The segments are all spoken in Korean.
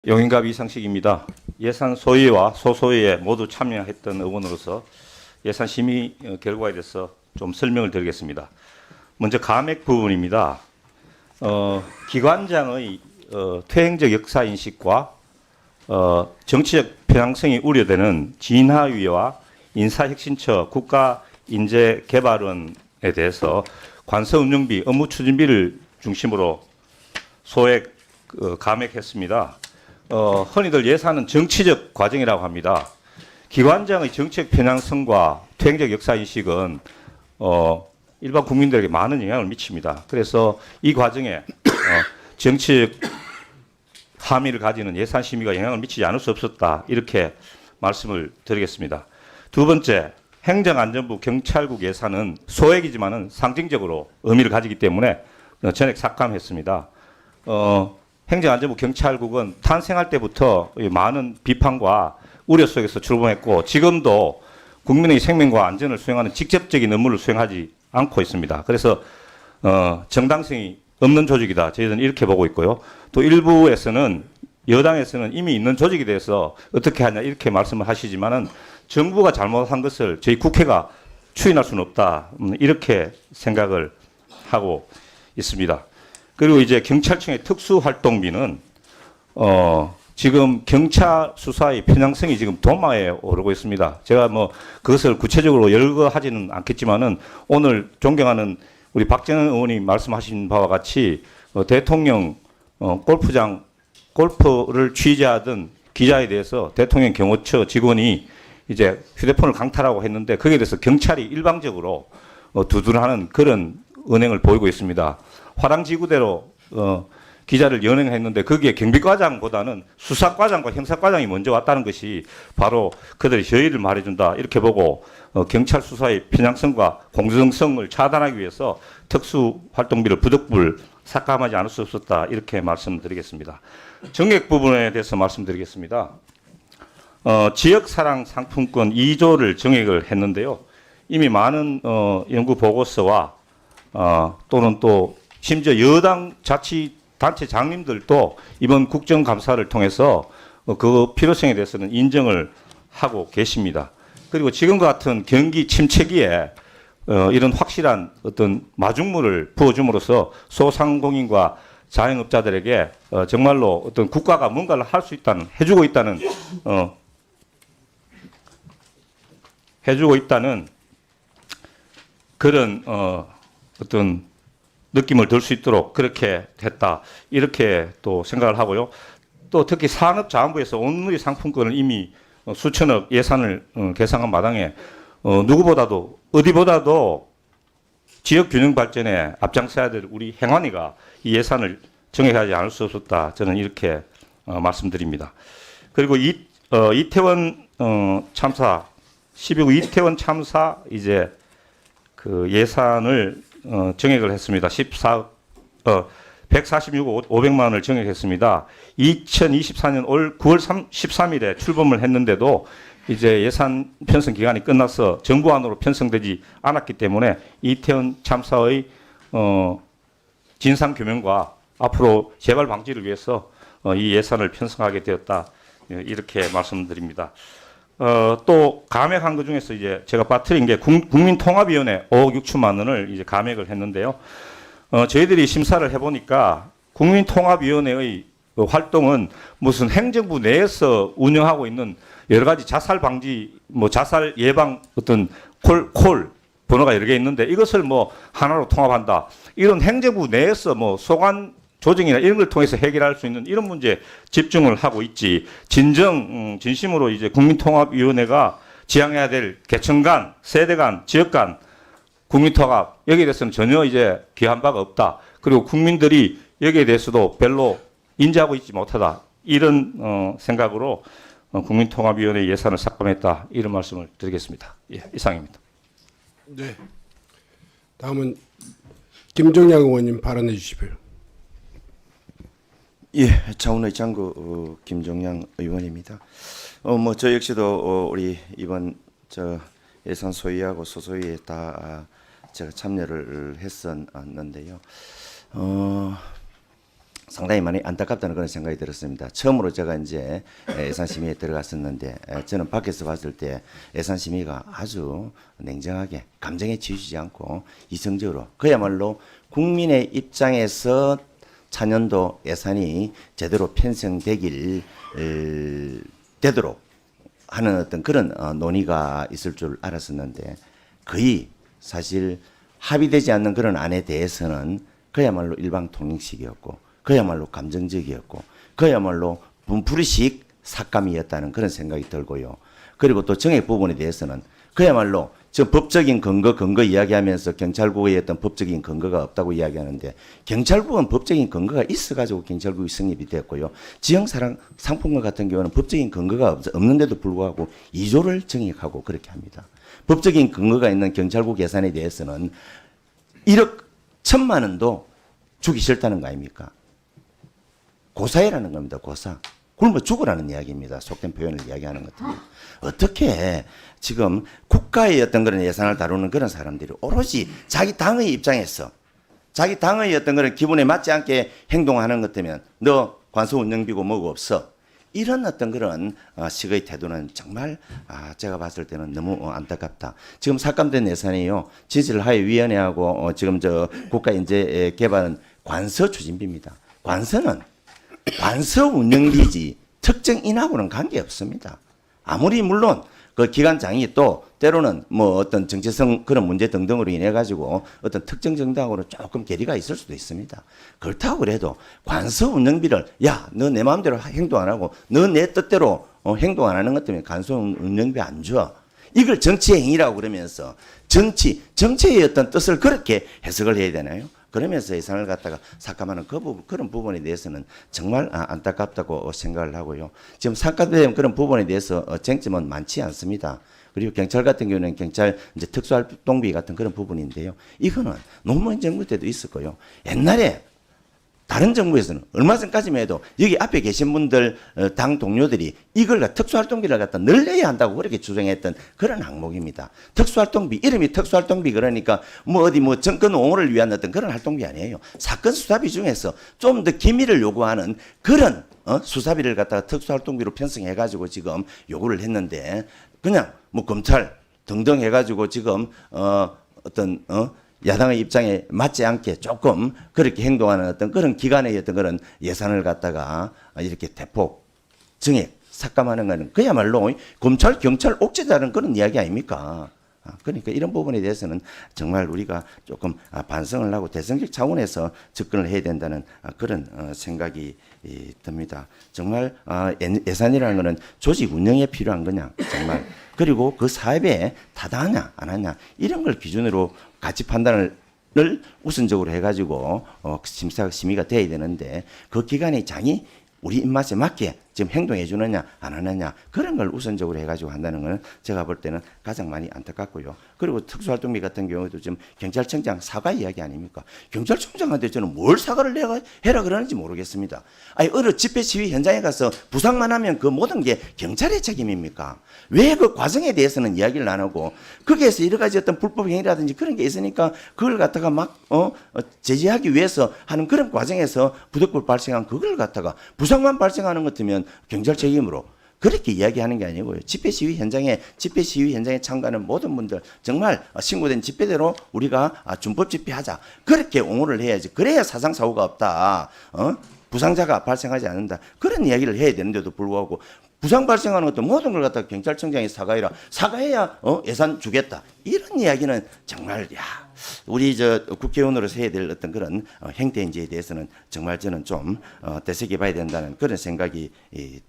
용인갑 이상식입니다. 예산 소위와 소소위에 모두 참여했던 의원으로서 예산 심의 결과에 대해서 좀 설명을 드리겠습니다. 먼저 감액 부분입니다. 기관장의 퇴행적 역사인식과 정치적 편향성이 우려되는 진하위와 인사혁신처 국가인재개발원에 대해서 관서운영비, 업무추진비를 중심으로 소액 감액했습니다. 흔히들 예산은 정치적 과정이라고 합니다. 기관장의 정치적 편향성과 퇴행적 역사인식은 일반 국민들에게 많은 영향을 미칩니다. 그래서 이 과정에 정치적 함의를 가지는 예산 심의가 영향을 미치지 않을 수 없었다. 이렇게 말씀을 드리겠습니다. 두 번째, 행정안전부 경찰국 예산은 소액이지만은 상징적으로 의미를 가지기 때문에 전액 삭감했습니다. 행정안전부 경찰국은 탄생할 때부터 많은 비판과 우려 속에서 출범했고 지금도 국민의 생명과 안전을 수행하는 직접적인 업무를 수행하지 않고 있습니다. 그래서 정당성이 없는 조직이다. 저희들은 이렇게 보고 있고요. 또 일부에서는 여당에서는 이미 있는 조직에 대해서 어떻게 하냐 이렇게 말씀을 하시지만은 정부가 잘못한 것을 저희 국회가 추인할 수는 없다. 이렇게 생각을 하고 있습니다. 그리고 이제 경찰청의 특수활동비는 지금 경찰 수사의 편향성이 지금 도마에 오르고 있습니다. 제가 뭐 그것을 구체적으로 열거하지는 않겠지만은 오늘 존경하는 우리 박정현 의원이 말씀하신 바와 같이 대통령 골프장 골프를 취재하던 기자에 대해서 대통령 경호처 직원이 이제 휴대폰을 강탈하고 했는데 거기에 대해서 경찰이 일방적으로 두둔하는 그런 은행을 보이고 있습니다. 화랑지구대로 기자를 연행했는데 거기에 경비과장보다는 수사과장과 형사과장이 먼저 왔다는 것이 바로 그들의 저희를 말해준다 이렇게 보고 경찰 수사의 편향성과 공정성을 차단하기 위해서 특수활동비를 부득불 삭감하지 않을 수 없었다 이렇게 말씀드리겠습니다. 정액 부분에 대해서 말씀드리겠습니다. 지역사랑 상품권 2조를 정액을 했는데요. 이미 많은 연구 보고서와 또는 또 심지어 여당 자치단체 장님들도 이번 국정감사를 통해서 그 필요성에 대해서는 인정을 하고 계십니다. 그리고 지금과 같은 경기 침체기에 이런 확실한 어떤 마중물을 부어줌으로써 소상공인과 자영업자들에게 정말로 어떤 국가가 뭔가를 할 수 있다는 해주고 있다는 그런 어떤 느낌을 들 수 있도록 그렇게 됐다. 이렇게 또 생각을 하고요. 또 특히 산업자원부에서 온누리 상품권을 이미 수천억 예산을 계상한 마당에 누구보다도 어디보다도 지역균형 발전에 앞장서야 될 우리 행안위가 이 예산을 정액하지 않을 수 없었다. 저는 이렇게 말씀드립니다. 그리고 이태원 참사 12구 이태원 참사 이제 그 예산을 정액을 했습니다. 146억 500만 원을 정액했습니다. 2024년 올 9월 13일에 출범을 했는데도 이제 예산 편성 기간이 끝나서 정부안으로 편성되지 않았기 때문에 이태원 참사의 진상 규명과 앞으로 재발 방지를 위해서 이 예산을 편성하게 되었다. 이렇게 말씀드립니다. 또 감액한 것 중에서 이제 제가 빠뜨린 게 국민통합위원회 5억 6천만 원을 이제 감액을 했는데요. 저희들이 심사를 해보니까 국민통합위원회의 활동은 무슨 행정부 내에서 운영하고 있는 여러 가지 자살 방지, 뭐 자살 예방 어떤 콜 번호가 여러 개 있는데 이것을 뭐 하나로 통합한다. 이런 행정부 내에서 뭐 소관 조정이나 이런 걸 통해서 해결할 수 있는 이런 문제에 집중을 하고 있지. 진심으로 이제 국민통합위원회가 지향해야 될 계층 간, 세대 간, 지역 간 국민통합 여기에 대해서는 전혀 이제 귀한 바가 없다. 그리고 국민들이 여기에 대해서도 별로 인지하고 있지 못하다. 이런 생각으로 국민통합위원회 예산을 삭감했다. 이런 말씀을 드리겠습니다. 예, 이상입니다. 네. 다음은 김종양 의원님 발언해 주십시오. 예, 차은의 장구 김종양 의원입니다. 뭐 저 역시도 우리 이번 저 예산 소위하고 소소위에 다 제가 참여를 했었는데요. 상당히 많이 안타깝다는 그런 생각이 들었습니다. 처음으로 제가 이제 예산심의에 들어갔었는데 저는 밖에서 봤을 때 예산심의가 아주 냉정하게 감정에 치우치지 않고 이성적으로 그야말로 국민의 입장에서 차년도 예산이 제대로 편성되길 되도록 하는 어떤 그런 논의가 있을 줄 알았었는데 거의 사실 합의되지 않는 그런 안에 대해서는 그야말로 일방통행식이었고 그야말로 감정적이었고 그야말로 분풀이식 삭감이었다는 그런 생각이 들고요. 그리고 또 정액 부분에 대해서는 그야말로 지금 법적인 근거 이야기하면서 경찰국의 어떤 법적인 근거가 없다고 이야기하는데 경찰국은 법적인 근거가 있어가지고 경찰국이 성립이 됐고요. 지형사랑 상품과 같은 경우는 법적인 근거가 없는데도 불구하고 2조를 정액하고 그렇게 합니다. 법적인 근거가 있는 경찰국 예산에 대해서는 1억 1천만 원도 주기 싫다는 거 아닙니까? 고사해라는 겁니다. 고사. 굶어 죽으라는 이야기입니다. 속된 표현을 이야기하는 것들은. 어떻게 지금 국가의 어떤 그런 예산을 다루는 그런 사람들이 오로지 자기 당의 입장에서 자기 당의 어떤 그런 기분에 맞지 않게 행동하는 것 때문에 너 관서 운영비고 뭐고 없어. 이런 어떤 그런 식의 태도는 정말 제가 봤을 때는 너무 안타깝다. 지금 삭감된 예산이요. 진실하위원회하고 지금 저 국가인재개발은 관서 추진비입니다. 관서는 관서 운영비지 특정 인하고는 관계없습니다. 아무리 물론 그 기관장이 또 때로는 뭐 어떤 정체성 그런 문제 등등으로 인해 가지고 어떤 특정 정당으로 조금 괴리가 있을 수도 있습니다. 그렇다고 그래도 관서 운영비를 야, 너 내 마음대로 행동 안 하고 너 내 뜻대로 행동 안 하는 것 때문에 관서 운영비 안 줘. 이걸 정치의 행위라고 그러면서 정치의 어떤 뜻을 그렇게 해석을 해야 되나요? 그러면서 예산을 갖다가 삭감하는 그런 부분에 대해서는 정말 안타깝다고 생각을 하고요. 지금 삭감된 그런 부분에 대해서 쟁점은 많지 않습니다. 그리고 경찰 같은 경우는 경찰 이제 특수활동비 같은 그런 부분인데요. 이거는 노무현 정부 때도 있었고요. 옛날에 다른 정부에서는 얼마 전까지만 해도 여기 앞에 계신 분들 당 동료들이 이걸 특수활동비를 갖다 늘려야 한다고 그렇게 주장했던 그런 항목입니다. 특수활동비 이름이 특수활동비 그러니까 뭐 어디 뭐 정권 옹호를 위한 어떤 그런 활동비 아니에요. 사건 수사비 중에서 좀 더 기밀을 요구하는 그런 수사비를 갖다가 특수활동비로 편성해 가지고 지금 요구를 했는데 그냥 뭐 검찰 등등 해 가지고 지금 어떤 야당의 입장에 맞지 않게 조금 그렇게 행동하는 어떤 그런 기관의 어떤 그런 예산을 갖다가 이렇게 대폭 정액 삭감하는 것은 그야말로 검찰, 경찰 옥죄자는 그런 이야기 아닙니까? 그러니까 이런 부분에 대해서는 정말 우리가 조금 반성을 하고 대승적 차원에서 접근을 해야 된다는 그런 생각이 듭니다. 정말 예산이라는 것은 조직 운영에 필요한 거냐 정말 그리고 그 사업에 타당하냐 안 하냐 이런 걸 기준으로 가치 판단을 우선적으로 해가지고 심의가 돼야 되는데 그 기관의 장이 우리 입맛에 맞게 지금 행동해 주느냐 안 하느냐 그런 걸 우선적으로 해가지고 한다는 것은 제가 볼 때는 가장 많이 안타깝고요. 그리고 특수활동비 같은 경우도 지금 경찰청장 사과 이야기 아닙니까? 경찰청장한테 저는 뭘 사과를 해라 그러는지 모르겠습니다. 아니 어느 집회 시위 현장에 가서 부상만 하면 그 모든 게 경찰의 책임입니까? 왜 그 과정에 대해서는 이야기를 안 하고 거기에서 여러 가지 어떤 불법 행위라든지 그런 게 있으니까 그걸 갖다가 막 제지하기 위해서 하는 그런 과정에서 부득불 발생한 그걸 갖다가 부상만 발생하는 것 같으면 경찰 책임으로 그렇게 이야기하는 게 아니고요. 집회 시위 현장에 참가하는 모든 분들 정말 신고된 집회대로 우리가 준법 집회하자. 그렇게 옹호를 해야지. 그래야 사상 사고가 없다. 부상자가 발생하지 않는다. 그런 이야기를 해야 되는데도 불구하고 부상 발생하는 것도 모든 걸 갖다가 경찰청장이 사과해라. 사과해야 예산 주겠다. 이런 이야기는 정말 우리 국회의원으로서 해야 될 어떤 그런 행태인지에 대해서는 정말 저는 좀 되새겨봐야 된다는 그런 생각이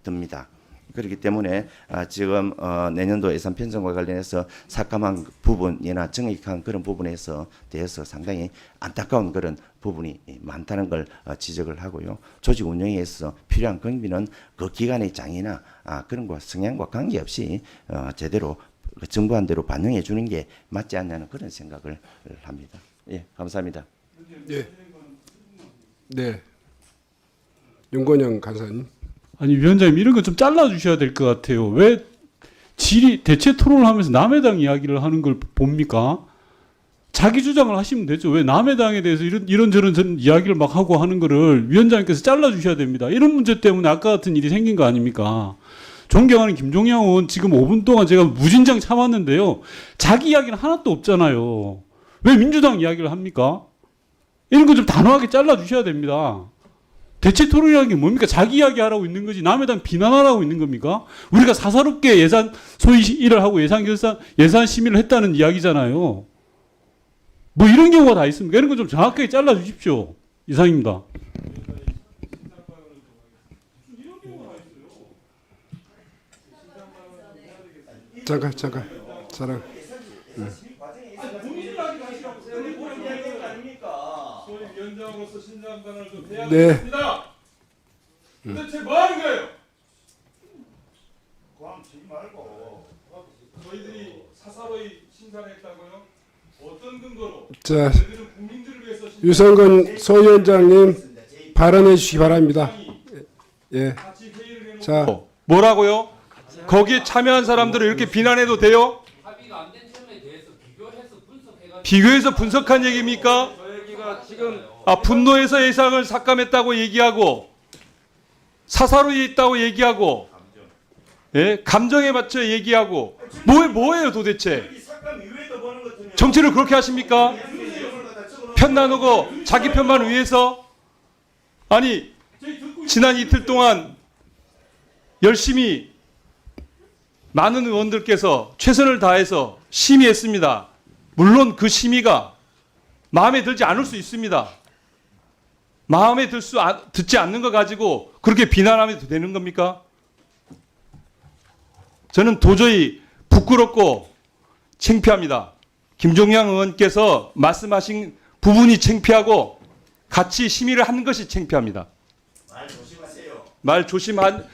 듭니다. 그렇기 때문에 지금 내년도 예산 편성과 관련해서 삭감한 부분이나 정액한 그런 부분에서 대해서 상당히 안타까운 그런 부분이 많다는 걸 지적을 하고요. 조직 운영에 있어서 필요한 경비는 그 기관의 장이나 그런 것 성향과 관계없이 제대로 정부한 대로 반영해 주는 게 맞지 않냐는 그런 생각을 합니다. 예, 감사합니다. 네. 네. 윤건영 간사님. 아니 위원장님 이런 거 좀 잘라 주셔야 될 것 같아요. 왜 질의 대체 토론을 하면서 남의 당 이야기를 하는 걸 봅니까? 자기 주장을 하시면 되죠. 왜 남의 당에 대해서 이런저런 이야기를 막 하고 하는 거를 위원장님께서 잘라주셔야 됩니다. 이런 문제 때문에 아까 같은 일이 생긴 거 아닙니까? 존경하는 김종양 의원 지금 5분 동안 제가 무진장 참았는데요. 자기 이야기는 하나도 없잖아요. 왜 민주당 이야기를 합니까? 이런 거 좀 단호하게 잘라주셔야 됩니다. 대체 토론이라는 게 뭡니까? 자기 이야기 하라고 있는 거지 남의 당 비난하라고 있는 겁니까? 우리가 사사롭게 예산 소위 일을 하고 예산 심의를 했다는 이야기잖아요. 뭐 이런 경우가 다 있습니까? 이런 거 좀 정확하게 잘라주십시오. 이상입니다. 잠깐. 소위 위원장으로서 신장관을 좀 해야 네. 되겠습니다. 도대체 뭐 하는 거예요? 저희들이 사사로이 신상했다고요? 어떤 근거로? 자, 저희들은 국민들을 위해서 유성근 소위원장님 발언해 주시기 바랍니다. 예. 같이 회의를 해놓고 자, 뭐라고요? 거기에 참여한 사람들을 이렇게 비난해도 돼요? 합의가 안 된 점에 대해서 비교해서 비교해서 분석한 얘기입니까? 분노해서 예상을 삭감했다고 얘기하고 사사로이 있다고 얘기하고 예? 감정에 맞춰 얘기하고 뭐예요 도대체? 정치를 그렇게 하십니까? 편 나누고 자기 편만 위해서? 아니 지난 이틀 동안 열심히 많은 의원들께서 최선을 다해서 심의했습니다. 물론 그 심의가 마음에 들지 않을 수 있습니다. 마음에 듣지 않는 거 가지고 그렇게 비난하면 되는 겁니까? 저는 도저히 부끄럽고 창피합니다. 김종양 의원께서 말씀하신 부분이 창피하고 같이 심의를 한 것이 창피합니다. 말 조심하세요. 말 조심한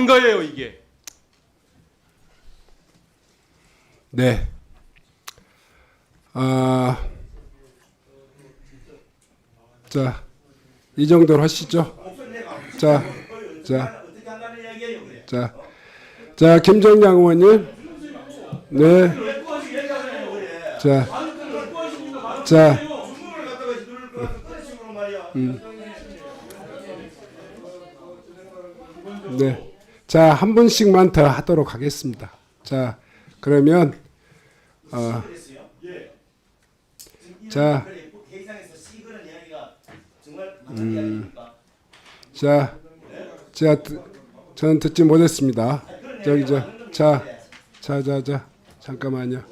거예요 이게. 네. 자, 이 정도로 하시죠. 자, 김정양 의원님. 네. 네. 자, 한 분씩만 더 하도록 하겠습니다. 자, 그러면 자, 저는 듣지 못했습니다. 잠깐만요.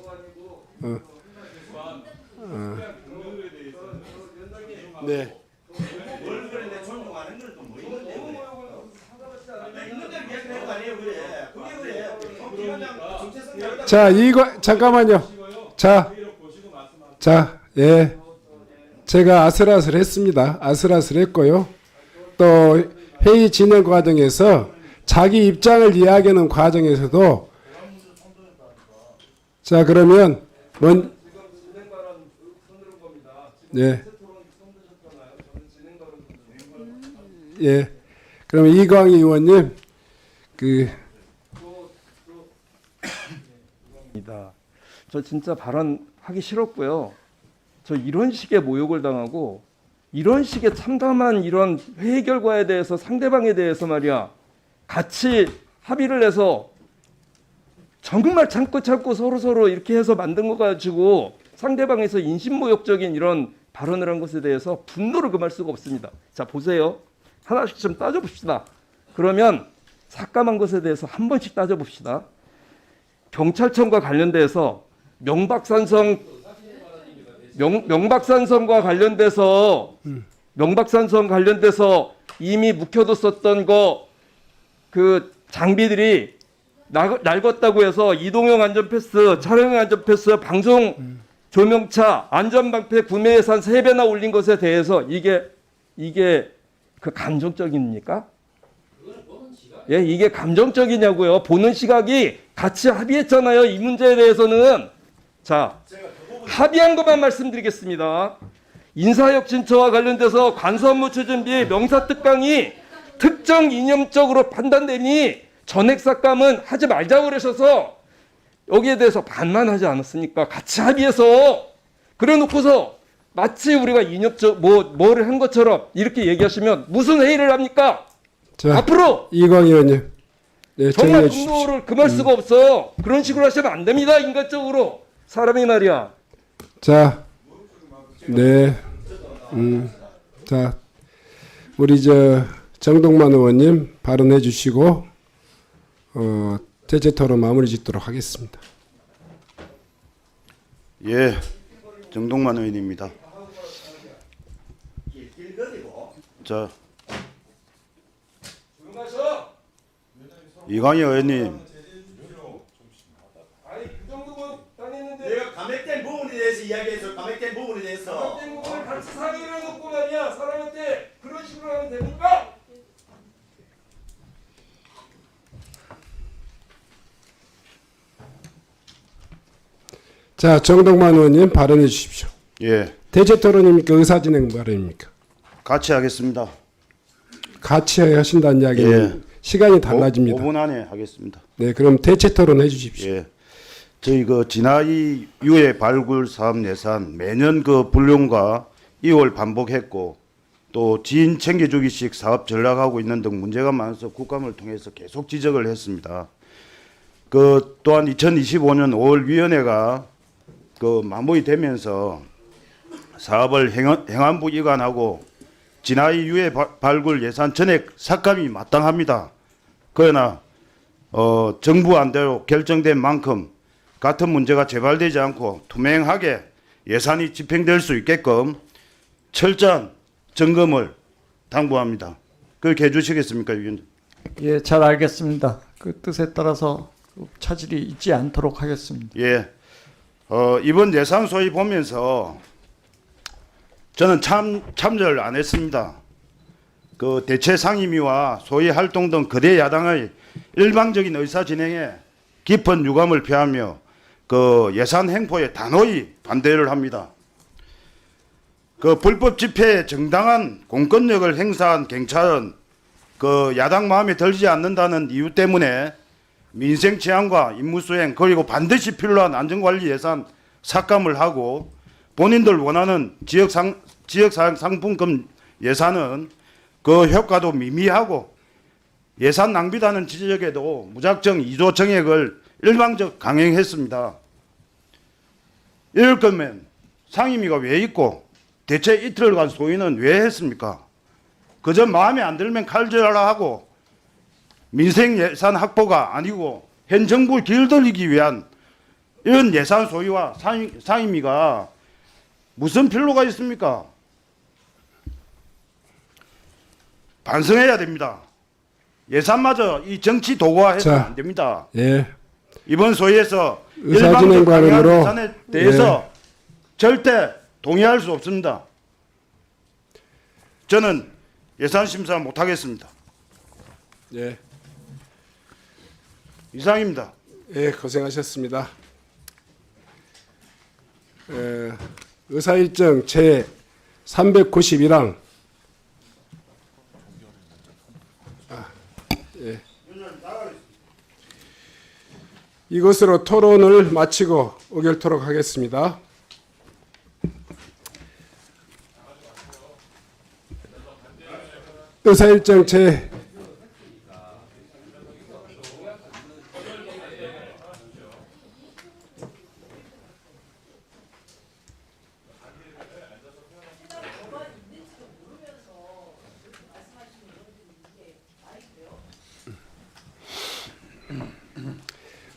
네. 자, 이거 잠깐만요. 예. 제가 아슬아슬했습니다. 아슬아슬했고요. 또 회의 진행 과정에서 자기 입장을 이야기하는 과정에서도 자, 그러면 예. 예. 그럼 이광희 의원님 저 진짜 발언하기 싫었고요. 저 이런 식의 모욕을 당하고 이런 식의 참담한 이런 회의 결과에 대해서 상대방에 대해서 말이야 같이 합의를 해서 정말 참고 서로 이렇게 해서 만든 거 가지고 상대방에서 인신모욕적인 이런 발언을 한 것에 대해서 분노를 금할 수가 없습니다. 자, 보세요. 하나씩 좀 따져봅시다. 그러면 삭감한 것에 대해서 한 번씩 따져봅시다. 경찰청과 관련돼서 명박산성과 관련돼서 이미 묵혀뒀었던 그 장비들이 낡았다고 해서 이동형 안전패스, 차량용 안전패스, 방송 조명차, 안전방패 구매 예산 3배나 올린 것에 대해서 이게 그 감정적입니까? 예, 이게 감정적이냐고요. 보는 시각이 같이 합의했잖아요. 이 문제에 대해서는. 자, 합의한 것만 말씀드리겠습니다. 인사혁신처와 관련돼서 관서업무 추진비 명사특강이 특정 이념적으로 판단되니 전액삭감은 하지 말자고 그러셔서 여기에 대해서 반만하지 않았습니까? 같이 합의해서 그래 놓고서 마치 우리가 이념적 뭐를 한 것처럼 이렇게 얘기하시면 무슨 회의를 합니까? 자, 앞으로 이광희 의원님, 네, 정말 정리해 주십시오. 분노를 금할 수가 없어요. 그런 식으로 하시면 안 됩니다. 인간적으로 사람이 말이야. 자, 네, 자, 우리 정동만 의원님 발언해 주시고 대체 토론 마무리 짓도록 하겠습니다. 예, 정동만 의원입니다. 자, 이광희 의원님, 아니 그 정도면 당했는데 내가 감액된 부분에 대해서 이야기해서 감액된 부분에 대해서 잘못된 부분을 같이 상의를 해놓고 말이야 사람한테 그런 식으로 하면 됩니까? 자, 정동만 의원님 발언해 주십시오. 예, 대체 토론입니까? 의사진행 발언입니까? 같이 하겠습니다. 같이 하신다는 이야기는 예. 시간이 달라집니다. 5분 안에 하겠습니다. 네, 그럼 대체 토론 해주십시오. 예, 저희 그 진화이 유해 발굴 사업 예산 매년 그 불용과 이월 반복했고 또 지인 챙겨주기식 사업 전락하고 있는 등 문제가 많아서 국감을 통해서 계속 지적을 했습니다. 그 또한 2025년 5월 위원회가 그 마무리 되면서 사업을 행안부 이관하고 진화이 유해 발굴 예산 전액 삭감이 마땅합니다. 그러나 정부 안대로 결정된 만큼 같은 문제가 재발되지 않고 투명하게 예산이 집행될 수 있게끔 철저한 점검을 당부합니다. 그렇게 해주시겠습니까, 위원님? 예, 잘 알겠습니다. 그 뜻에 따라서 차질이 있지 않도록 하겠습니다. 예. 이번 예산 소위 보면서 저는 참여를 안 했습니다. 그 대체 상임위와 소위 활동 등 거대 야당의 일방적인 의사 진행에 깊은 유감을 표하며 그 예산 행포에 단호히 반대를 합니다. 그 불법 집회에 정당한 공권력을 행사한 경찰은 그 야당 마음에 들지 않는다는 이유 때문에 민생 치안과 임무 수행 그리고 반드시 필요한 안전관리 예산 삭감을 하고 본인들 원하는 지역 상품금 예산은 그 효과도 미미하고 예산 낭비라는 지적에도 무작정 2조 정액을 일방적 강행했습니다. 이럴 거면 상임위가 왜 있고 대체 이틀간 소위는 왜 했습니까? 그저 마음에 안 들면 칼질하라고 민생 예산 확보가 아니고 현 정부 길들이기 위한 이런 예산 소위와 상임위가 무슨 필요가 있습니까? 반성해야 됩니다. 예산마저 이 정치 도구화해서는 안 됩니다. 예, 이번 소위에서 의사진행 일방적 발언으로 강요한 예산에 대해서 절대 동의할 수 없습니다. 저는 예산 심사 못하겠습니다. 예, 이상입니다. 예, 고생하셨습니다. 의사일정 제 391항 예. 이것으로 토론을 마치고 의결토록 하겠습니다. 의사일정 제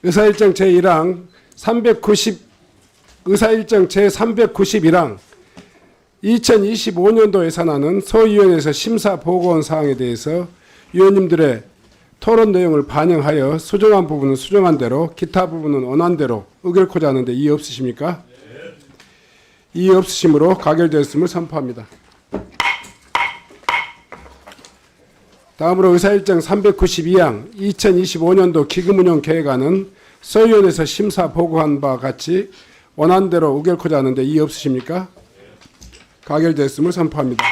의사일정 제1항 390 의사일정 제391항 2025년도 예산안은 소위원회에서 심사 보고한 사항에 대해서 위원님들의 토론 내용을 반영하여 수정한 부분은 수정한 대로 기타 부분은 원한 대로 의결코자 하는데 이의 없으십니까? 이의 없으심으로 가결되었음을 선포합니다. 다음으로 의사일정 392항 2025년도 기금운용 계획안은 소위원회에서 심사 보고한 바와 같이 원안대로 의결코자 하는데 이의 없으십니까? 가결되었음을 선포합니다.